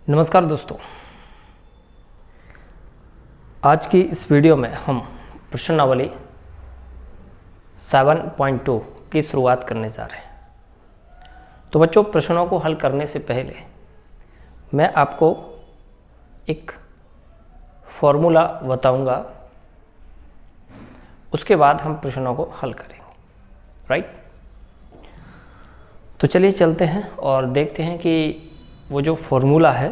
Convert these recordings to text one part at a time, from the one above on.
नमस्कार दोस्तों, आज की इस वीडियो में हम प्रश्नावली 7.2 की शुरुआत करने जा रहे हैं। तो बच्चों, प्रश्नों को हल करने से पहले मैं आपको एक फॉर्मूला बताऊंगा, उसके बाद हम प्रश्नों को हल करेंगे। राइट? तो चलिए चलते हैं और देखते हैं कि वो जो फॉर्मूला है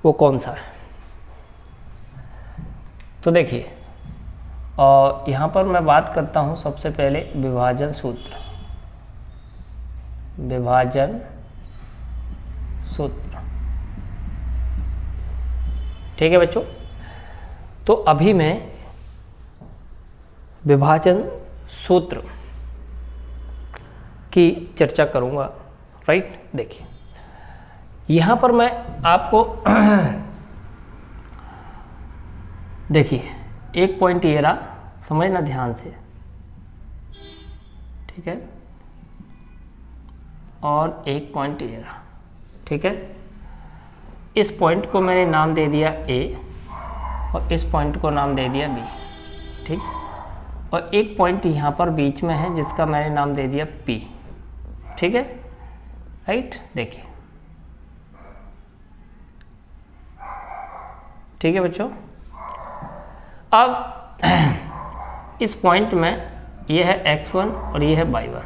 वो कौन सा है। तो देखिए, और यहाँ पर मैं बात करता हूँ सबसे पहले विभाजन सूत्र। विभाजन सूत्र, ठीक है बच्चों। तो अभी मैं विभाजन सूत्र की चर्चा करूँगा। राइट? देखिए, यहाँ पर मैं आपको देखिए एक पॉइंट ये रहा, समझना ध्यान से, ठीक है, और एक पॉइंट ये रहा, ठीक है। इस पॉइंट को मैंने नाम दे दिया ए और इस पॉइंट को नाम दे दिया बी, ठीक। और एक पॉइंट यहाँ पर बीच में है जिसका मैंने नाम दे दिया पी, ठीक है। राइट? देखिए, ठीक है बच्चों। अब इस पॉइंट में ये है x1 और ये है y1,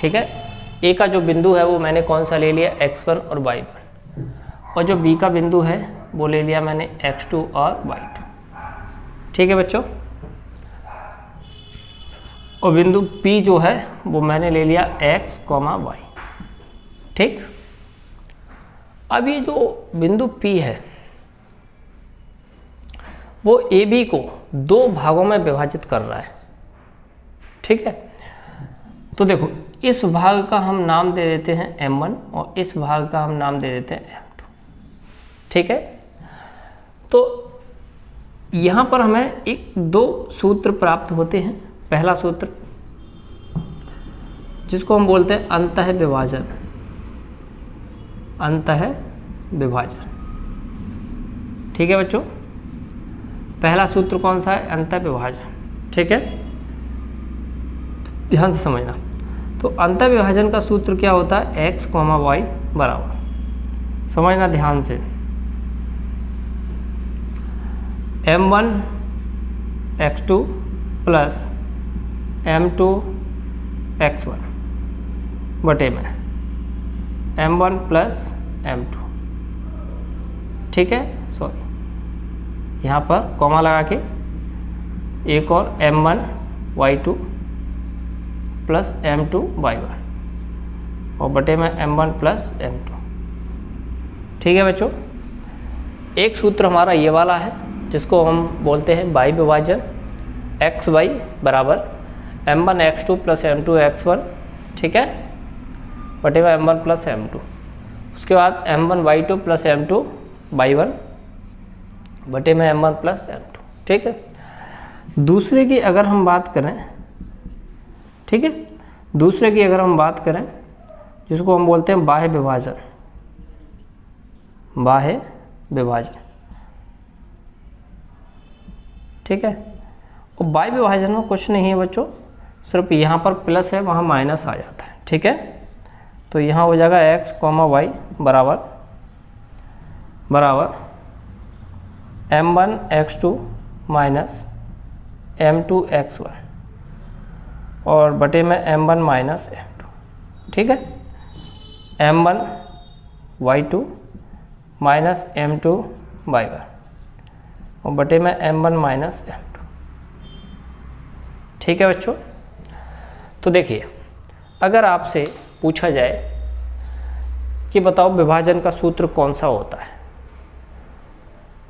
ठीक है। ए का जो बिंदु है वो मैंने कौन सा ले लिया, x1 और y1, और जो बी का बिंदु है वो ले लिया मैंने x2 और y2, ठीक है बच्चों। और बिंदु P जो है वो मैंने ले लिया x, y, ठीक। अब ये जो बिंदु P है वो AB को दो भागों में विभाजित कर रहा है, ठीक है। तो देखो, इस भाग का हम नाम दे देते हैं M1 और इस भाग का हम नाम दे देते हैं M2, ठीक है। तो यहाँ पर हमें दो सूत्र प्राप्त होते हैं। पहला सूत्र जिसको हम बोलते हैं अंतः विभाजन, अंतः विभाजन, ठीक है बच्चों। पहला सूत्र कौन सा है, अंतः विभाजन, ठीक है। ध्यान से समझना। तो अंतः विभाजन का सूत्र क्या होता है, x, y बराबर, समझना ध्यान से, m1 x2 plus m2 x1 बटे में m1 प्लस m2, ठीक है। सॉरी, यहाँ पर कॉमा लगा के एक और m1 y2 plus m2 y1 और बटे में m1 प्लस m2, ठीक है बच्चों। एक सूत्र हमारा ये वाला है जिसको हम बोलते हैं बाह्य विभाजन, एक्स वाई बराबर m1 x2 plus m2 x1, ठीक है, बटे में m1 प्लस m2। उसके बाद m1 y2 plus m2 y1 बटे में m1 प्लस m2, ठीक है। दूसरे की अगर हम बात करें, ठीक है, दूसरे की अगर हम बात करें जिसको हम बोलते हैं बाह्य विभाजन, बाह्य विभाजन, ठीक है। और बाह्य विभाजन में कुछ नहीं है बच्चों, सिर्फ यहाँ पर प्लस है वहाँ माइनस आ जाता है, ठीक है। तो यहाँ हो जाएगा x, y बराबर m1 x2 minus m2 x1 और बटे में m1 माइनस m2, ठीक है। m1 y2 minus m2 y1 और बटे में m1 माइनस m2, ठीक है बच्चों। तो देखिए, अगर आपसे पूछा जाए कि बताओ विभाजन का सूत्र कौन सा होता है,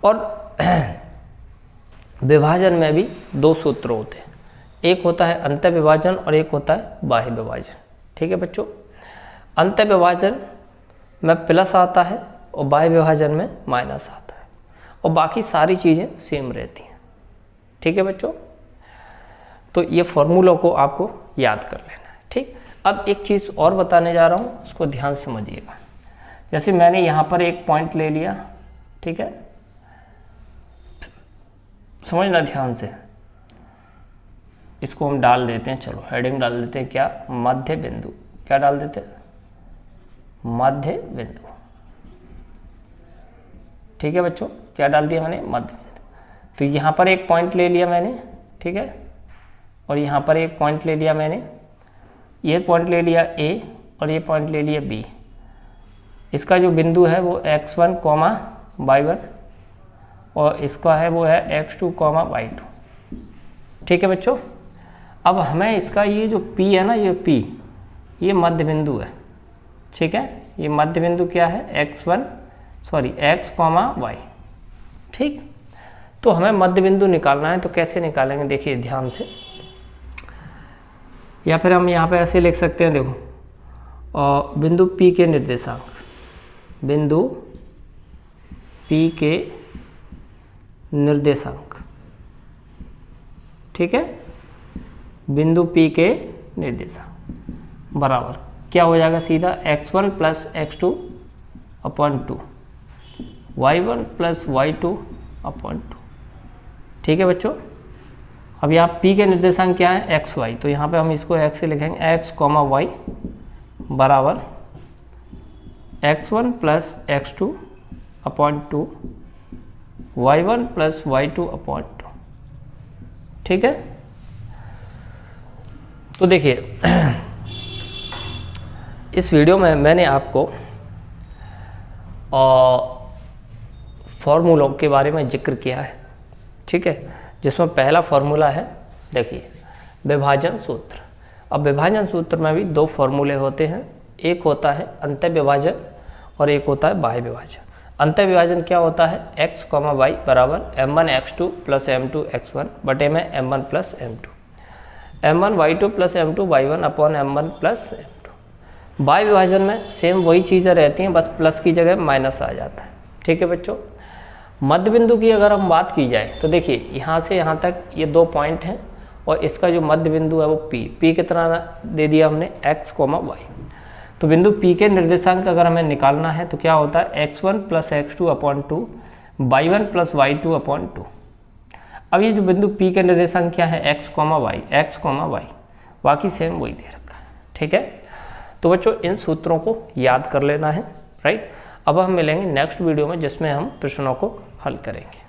और विभाजन में भी दो सूत्र होते हैं, एक होता है अंतः विभाजन और एक होता है बाह्य विभाजन, ठीक है बच्चों। अंतः विभाजन में प्लस आता है और बाह्य विभाजन में माइनस आता है, और बाकी सारी चीज़ें सेम रहती हैं, ठीक है बच्चों। तो ये फॉर्मूलों को आपको याद कर लेना है, ठीक। अब एक चीज़ और बताने जा रहा हूँ, उसको ध्यान से समझिएगा। जैसे मैंने यहाँ पर एक पॉइंट ले लिया, ठीक है, समझना ध्यान से, इसको हम डाल देते हैं, चलो हेडिंग डाल देते हैं, क्या, मध्य बिंदु। क्या डाल देते हैं, मध्य बिंदु। ठीक है बच्चों, क्या डाल दिया मैंने, मध्य बिंदु। तो यहाँ पर एक पॉइंट ले लिया मैंने, ठीक है, और यहाँ पर एक पॉइंट ले लिया मैंने, ये पॉइंट ले लिया ए और ये पॉइंट ले लिया बी। इसका जो बिंदु है वो x1, y1 और इसका है वो है x2, y2। ठीक है बच्चों, अब हमें इसका ये जो P है ना, ये P ये मध्य बिंदु है। ठीक है, ये मध्य बिंदु क्या है, x, y। ठीक, तो हमें मध्य बिंदु निकालना है, तो कैसे निकालेंगे देखिए ध्यान से, या फिर हम यहाँ पे ऐसे लिख सकते हैं, देखो, और बिंदु P के निर्देशांक, बिंदु P के निर्देशांक। ठीक है, बिंदु P के निर्देशांक बराबर क्या हो जाएगा, सीधा x1 plus x2 upon 2, y1 plus y2 upon 2। ठीक है बच्चों, अब यहाँ P के निर्देशांक क्या है, x, y, तो यहाँ पे हम इसको x से लिखेंगे, x, y बराबर x1 plus x2 upon 2, y1 plus y2 upon 2। ठीक है, तो देखिए इस वीडियो में मैंने आपको फॉर्मूलों के बारे में जिक्र किया है। ठीक है, जिसमें पहला फॉर्मूला है, देखिए, विभाजन सूत्र। अब विभाजन सूत्र में भी दो फॉर्मूले होते हैं, एक होता है अंतः विभाजन और एक होता है बाह्य विभाजन। अंतः विभाजन क्या होता है, x, y बराबर m1 x2 plus m2 x1 बटे में m1 plus m2, m1 y2 plus m2 y1 upon m1 plus m2। बाह्य विभाजन में सेम वही चीज़ें रहती हैं, बस प्लस की जगह माइनस आ जाता है। ठीक है बच्चों, मध्य बिंदु की अगर हम बात की जाए तो देखिए यहाँ से यहाँ तक ये दो पॉइंट हैं और इसका जो मध्य बिंदु है वो P कितना दे दिया हमने, x, y। तो बिंदु P के निर्देशांक अगर हमें निकालना है तो क्या होता है, x1 plus x2 upon 2, y1 plus y2 upon 2। अब ये जो बिंदु P के निर्देशांक क्या है, x, y, बाकी सेम वही दे रखा है। ठीक है, तो बच्चों इन सूत्रों को याद कर लेना है, राइट। अब हम मिलेंगे नेक्स्ट वीडियो में जिसमें हम प्रश्नों को हल करेंगे।